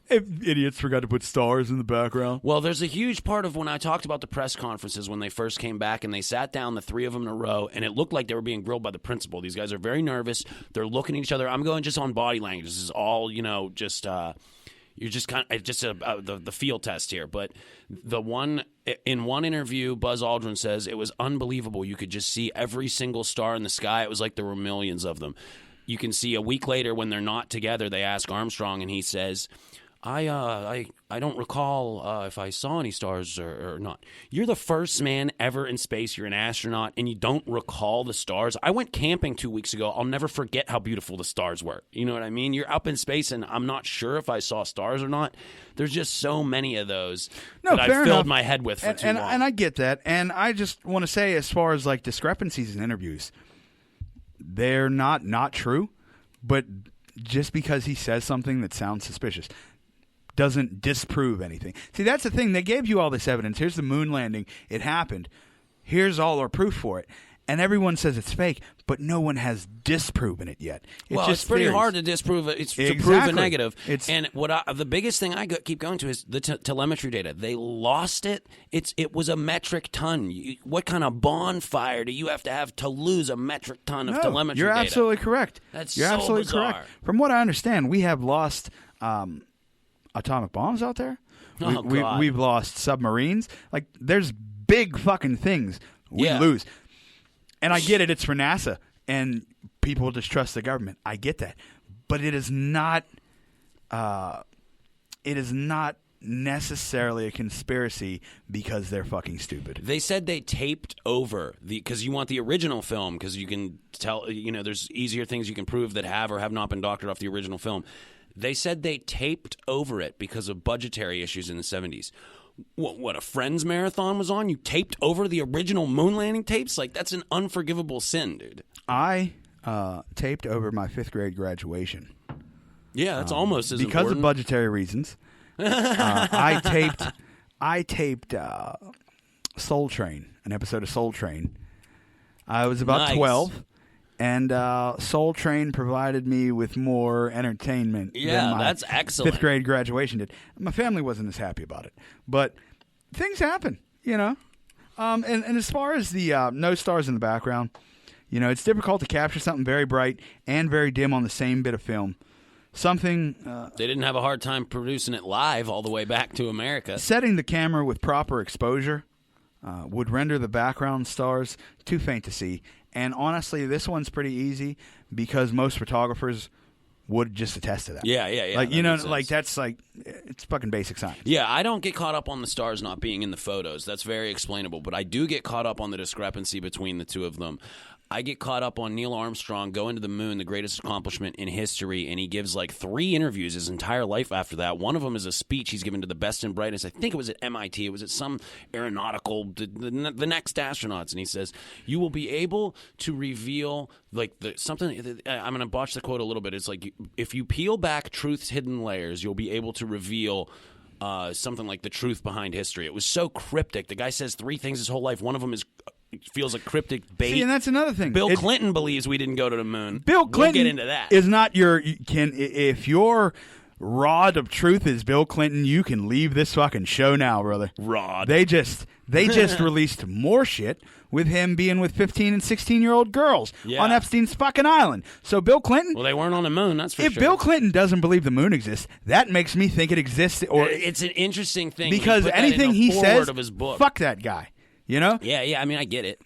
if idiots forgot to put stars in the background. Well, there's a huge part of when I talked about the press conferences when they first came back and they sat down, the three of them in a row, and it looked like they were being grilled by the principal. These guys are very nervous. They're looking at each other. I'm going just on body language. This is all, just you're just kind of just the field test here. But in one interview, Buzz Aldrin says it was unbelievable. You could just see every single star in the sky. It was like there were millions of them. You can see a week later when they're not together, they ask Armstrong, and he says, I don't recall if I saw any stars or not. You're the first man ever in space. You're an astronaut, and you don't recall the stars. I went camping 2 weeks ago. I'll never forget how beautiful the stars were. You know what I mean? You're up in space, and I'm not sure if I saw stars or not. There's just so many of those that I've filled my head with for too long. And I get that. And I just want to say, as far as like discrepancies in interviews, they're not true, but just because he says something that sounds suspicious doesn't disprove anything. See, that's the thing. They gave you all this evidence. Here's the moon landing. It happened. Here's all our proof for it. And everyone says it's fake, but no one has disproven it yet. It's pretty hard to disprove it. It's to prove a negative. And the biggest thing I keep going to is the telemetry data. They lost it. It was a metric ton. What kind of bonfire do you have to lose a metric ton of telemetry data? You're absolutely correct. You're absolutely bizarre. correct. From what I understand, we have lost atomic bombs out there. God. We've lost submarines. Like, there's big fucking things we lose. And I get it. It's for NASA, and people distrust the government. I get that, but it is not. It is not necessarily a conspiracy because they're fucking stupid. They said they taped over because you want the original film because you can tell. There's easier things you can prove that have or have not been doctored off the original film. They said they taped over it because of budgetary issues in the 70s. What a Friends marathon was on? You taped over the original moon landing tapes? Like, that's an unforgivable sin, dude. I taped over my 5th grade graduation. Yeah, that's almost as because important. Of budgetary reasons. I taped Soul Train, an episode of Soul Train. I was about 12. And Soul Train provided me with more entertainment than my that's excellent. 5th grade graduation did. My family wasn't as happy about it. But things happen, And as far as the no stars in the background, it's difficult to capture something very bright and very dim on the same bit of film. Something... they didn't have a hard time producing it live all the way back to America. Setting the camera with proper exposure would render the background stars too faint to see. And honestly, this one's pretty easy because most photographers would just attest to that. Yeah. Like, that's like, it's fucking basic science. Yeah, I don't get caught up on the stars not being in the photos. That's very explainable. But I do get caught up on the discrepancy between the two of them. I get caught up on Neil Armstrong going to the moon, the greatest accomplishment in history, and he gives like 3 interviews his entire life after that. One of them is a speech he's given to the best and brightest. I think it was at MIT. It was at some aeronautical, the next astronauts, and he says, you will be able to reveal like something. I'm going to botch the quote a little bit. It's like, if you peel back truth's hidden layers, you'll be able to reveal something like the truth behind history. It was so cryptic. The guy says 3 things his whole life. One of them is... feels like cryptic bait. See, and that's another thing. Bill Clinton believes we didn't go to the moon. Bill Clinton we'll get into that. Is not if your rod of truth is Bill Clinton, you can leave this fucking show now, brother. Rod. They just released more shit with him being with 15 and 16-year-old girls on Epstein's fucking island. So Bill Clinton... Well, they weren't on the moon, that's for sure. If Bill Clinton doesn't believe the moon exists, that makes me think it exists. Or it's an interesting thing. Because anything he says, of his book. Fuck that guy. Yeah, I mean, I get it.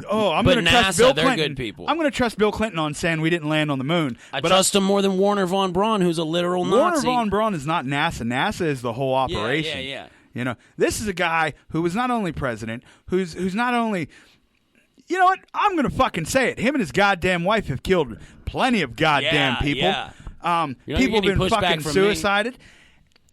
I'm going to trust Bill Clinton. They're good people. I'm going to trust Bill Clinton on saying we didn't land on the moon. I trust him more than Warner von Braun, who's a literal Nazi. Warner von Braun is not NASA. NASA is the whole operation. Yeah. This is a guy who was not only president, who's not only... You know what? I'm going to fucking say it. Him and his goddamn wife have killed plenty of goddamn people. Yeah. People have been fucking suicided.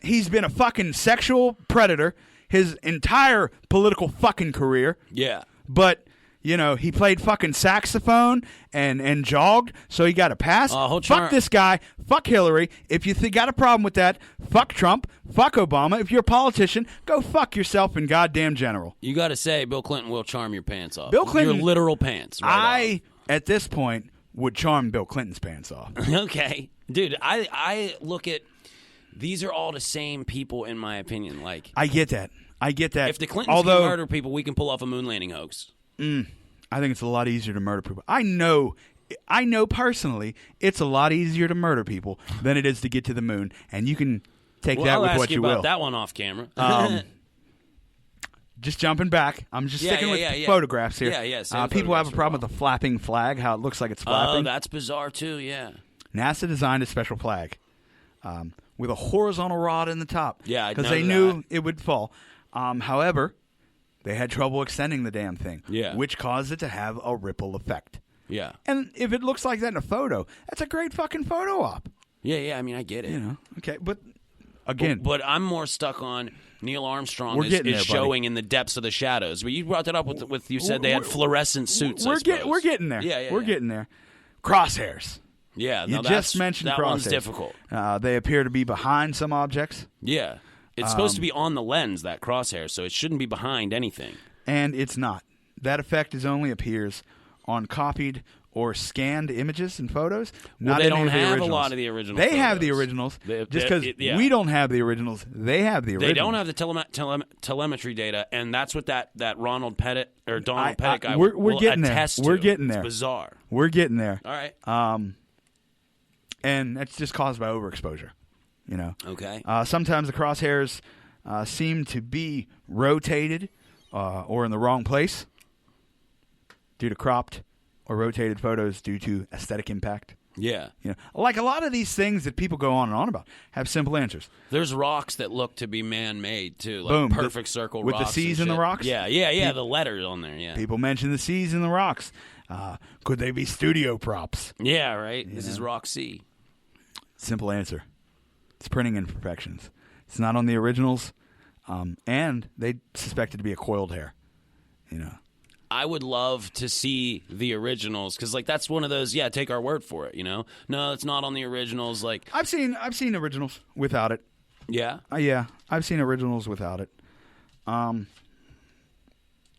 He's been a fucking sexual predator his entire political fucking career. Yeah. But he played fucking saxophone and jogged, so he got a pass. Fuck this guy. Fuck Hillary. If you got a problem with that, fuck Trump. Fuck Obama. If you're a politician, go fuck yourself in goddamn general. You got to say, Bill Clinton will charm your pants off. Bill Clinton, your literal pants. Right at this point, would charm Bill Clinton's pants off. Okay, dude. I look at these are all the same people in my opinion. Like I get that. If the Clintons can murder people, we can pull off a moon landing hoax. I think it's a lot easier to murder people. I know personally it's a lot easier to murder people than it is to get to the moon, and you can take that with what you will. I'll ask you about that one off camera. Just jumping back. I'm just sticking with photographs here. People have a problem with the flapping flag, how it looks like it's flapping. Oh, that's bizarre too, yeah. NASA designed a special flag with a horizontal rod in the top. Yeah, because they knew it would fall. However, they had trouble extending the damn thing, which caused it to have a ripple effect. Yeah. And if it looks like that in a photo, that's a great fucking photo op. Yeah, I mean, I get it. Okay, but again. But I'm more stuck on Neil Armstrong is showing in the depths of the shadows. But you brought that up with you said they had fluorescent suits, We're getting there. We're getting there. Crosshairs. Yeah, you just mentioned that crosshairs. One's difficult. They appear to be behind some objects. Yeah. It's supposed to be on the lens, that crosshair, so it shouldn't be behind anything. And it's not. That effect only appears on copied or scanned images and photos. Well, they don't have a lot of the originals. They have the originals. Just because we don't have the originals, they have the originals. They don't have the telemetry data, and that's what that Ronald Pettit or Donald Pettit guy we're getting there. We're getting there. It's bizarre. We're getting there. All right. And that's just caused by overexposure. Okay. Sometimes the crosshairs seem to be rotated or in the wrong place due to cropped or rotated photos due to aesthetic impact. Yeah. Like a lot of these things that people go on and on about have simple answers. There's rocks that look to be man-made, too. Like Boom. Perfect circle with rocks. With the C's in the rocks? Yeah, the letters on there, yeah. People mention the C's in the rocks. Could they be studio props? Yeah, right. This is Rock C. Simple answer. It's printing imperfections. It's not on the originals, and they suspect it to be a coiled hair. I would love to see the originals because, that's one of those. Yeah, take our word for it. No, it's not on the originals. Like I've seen originals without it. Yeah, I've seen originals without it. And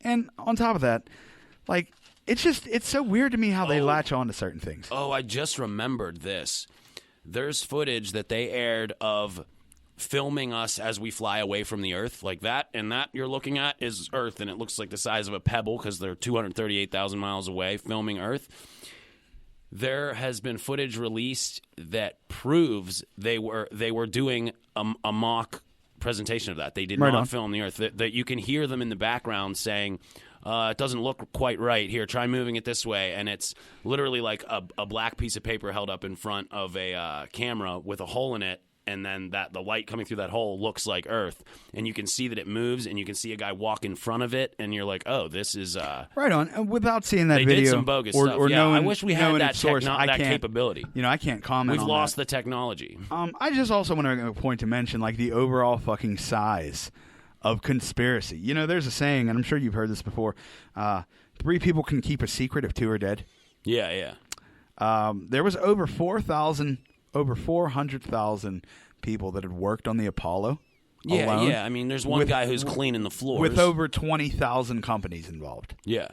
on top of that, it's so weird to me how they latch on to certain things. Oh, I just remembered this. There's footage that they aired of filming us as we fly away from the Earth, like that, and that you're looking at is Earth, and it looks like the size of a pebble because they're 238,000 miles away filming Earth. There has been footage released that proves they were doing a mock presentation of that. They did not film the Earth. That you can hear them in the background saying, it doesn't look quite right. Here, try moving it this way. And it's literally like a black piece of paper held up in front of a camera with a hole in it. And then the light coming through that hole looks like Earth. And you can see that it moves, and you can see a guy walk in front of it. And you're like, oh, this is... right on. And without seeing that video... They did some bogus stuff. Or knowing, I wish we had that source, that capability. I can't comment We've on lost that. the technology. I just also want to make a point to mention, the overall fucking size of conspiracy. There's a saying, and I'm sure you've heard this before, 3 people can keep a secret if 2 are dead. Yeah. There was over 400,000 people that had worked on the Apollo alone. Yeah. I mean, there's one guy who's cleaning the floors. With over 20,000 companies involved. Yeah.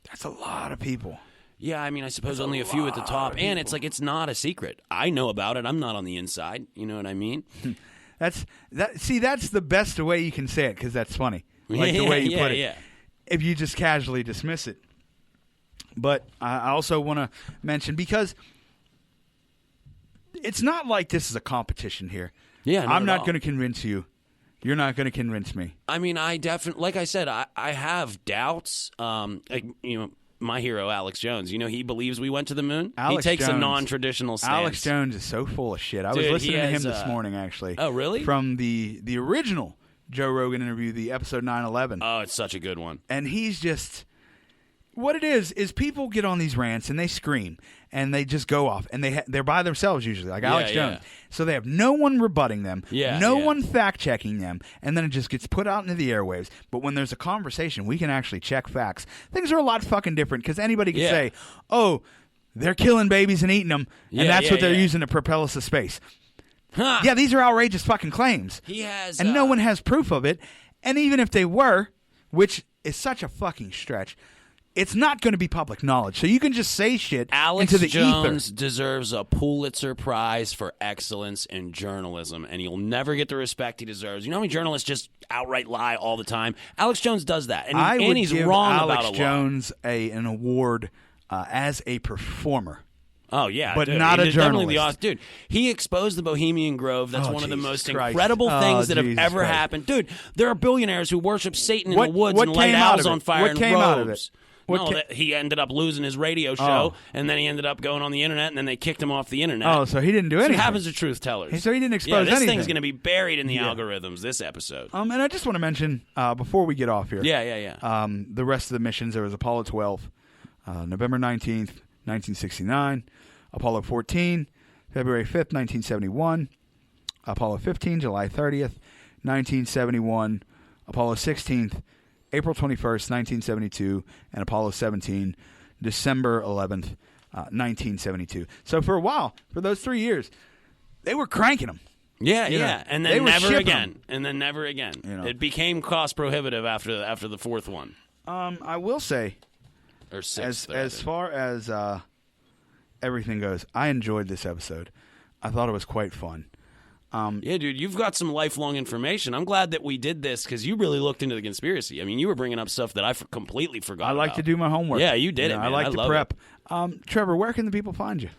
That's a lot of people. Yeah, I mean, I suppose only a few at the top. And it's it's not a secret. I know about it. I'm not on the inside. You know what I mean? That's the best way you can say it, because that's funny. The way you put it. Yeah. If you just casually dismiss it. But I also want to mention, because it's not like this is a competition here. Yeah, I'm not going to convince you. You're not going to convince me. I mean, I definitely, like I said, I have doubts. My hero, Alex Jones, he believes we went to the moon. He takes a non-traditional stance. Alex Jones is so full of shit. I was listening to him this morning, actually. Oh, really? From the original Joe Rogan interview, the episode 9/11. Oh, it's such a good one. And he's just... What it is people get on these rants and they scream and they just go off and they're by themselves usually, like Alex Jones. So they have no one rebutting them, no one fact checking them, and then it just gets put out into the airwaves. But when there's a conversation, we can actually check facts. Things are a lot fucking different because anybody can say, "Oh, they're killing babies and eating them, and that's what they're using to propel us to space." Huh. Yeah, these are outrageous fucking claims. He has, and no one has proof of it. And even if they were, which is such a fucking stretch, it's not going to be public knowledge. So you can just say shit Alex into the Jones ether. deserves a Pulitzer Prize for excellence in journalism, and he'll never get the respect he deserves. You know how many journalists just outright lie all the time? Alex Jones does that, and, I would he's give wrong Alex about a lot. Jones an award as a performer. Oh, yeah. But dude. not a Definitely journalist. Dude, he exposed the Bohemian Grove. That's one of the Jesus most Christ. incredible things that have Jesus ever Christ. happened. Dude, there are billionaires who worship Satan in What- the woods what and light came out owls of it? on fire What in came robes. out of it? He ended up losing his radio show, Oh. and then he ended up going on the internet, and then they kicked him off the internet. Oh, so he didn't do That's anything. what happens to truth tellers. So he didn't expose this anything. thing's going to be buried in the algorithms, this episode. And I just want to mention, before we get off here, the rest of the missions. There was Apollo 12, November 19th, 1969, Apollo 14, February 5th, 1971, Apollo 15, July 30th, 1971, Apollo 16th, April 21st, 1972, and Apollo 17, December 11th, 1972. So for a while, for those 3 years, they were cranking them. Yeah, You know, and they then were never shipping again, them. and then never again. You know. It became cost prohibitive after the fourth one, I will say, or sixth. as far as everything goes, I enjoyed this episode. I thought it was quite fun. Yeah, dude, you've got some lifelong information. I'm glad that we did this because you really looked into the conspiracy. I mean, you were bringing up stuff that I completely forgot I like about. to do my homework. Yeah, you did it, I man. like I to love prep. Trevor, where can the people find you?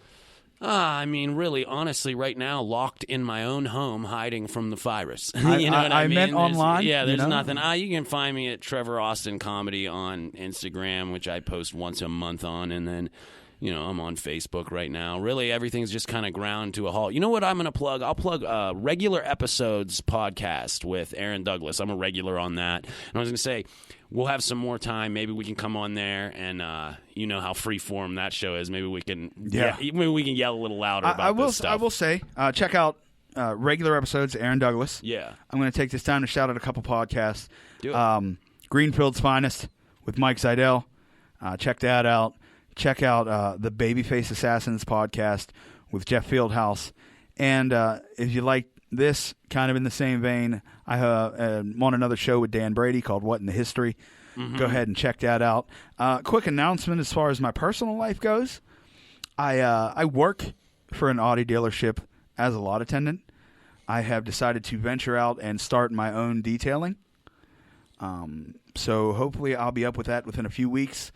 I mean, really, honestly, right now, locked in my own home, hiding from the virus. You know what I I mean? meant online, Yeah, there's you know? nothing. You can find me at Trevor Austin Comedy on Instagram, which I post once a month on, and then, I'm on Facebook right now. Really, everything's just kind of ground to a halt. You know what I'm going to plug? I'll plug Regular Episodes podcast with Aaron Douglas. I'm a regular on that. And I was going to say, we'll have some more time. Maybe we can come on there, and you know how freeform that show is. Maybe we can, maybe we can yell a little louder about this stuff. I will say, check out Regular Episodes, Aaron Douglas. Yeah. I'm going to take this time to shout out a couple podcasts. Do it. Greenfield's Finest with Mike Seidel. Check that out. Check out the Babyface Assassins podcast with Jeff Fieldhouse. And if you like this, kind of in the same vein, I am on another show with Dan Brady called What in the History. Mm-hmm. Go ahead and check that out. Quick announcement as far as my personal life goes. I work for an Audi dealership as a lot attendant. I have decided to venture out and start my own detailing. So hopefully I'll be up with that within a few weeks.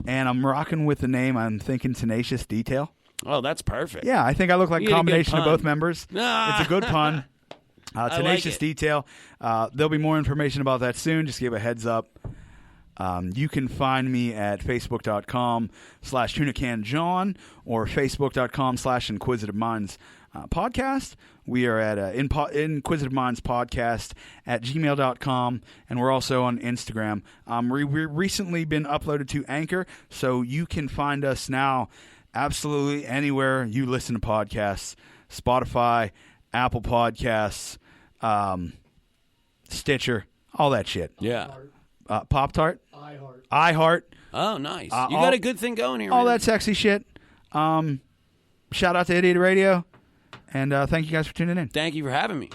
And I'm rocking with the name, I'm thinking Tenacious Detail. Oh, that's perfect. Yeah, I think I look like a combination of both members. Ah. It's a good pun. Tenacious like it. Detail. There'll be more information about that soon. Just give a heads up. You can find me at facebook.com/tunacanjohn or facebook.com/Inquisitive Minds podcast. We are at Inquisitive Minds podcast at gmail.com, and we're also on Instagram. We've recently been uploaded to Anchor, so you can find us now absolutely anywhere you listen to podcasts. Spotify, Apple Podcasts, Stitcher, all that shit. Yeah. Pop-Tart? iHeart. Oh, nice. You got a good thing going here, All man. that sexy shit. Shout out to Idiot Radio. And thank you guys for tuning in. Thank you for having me.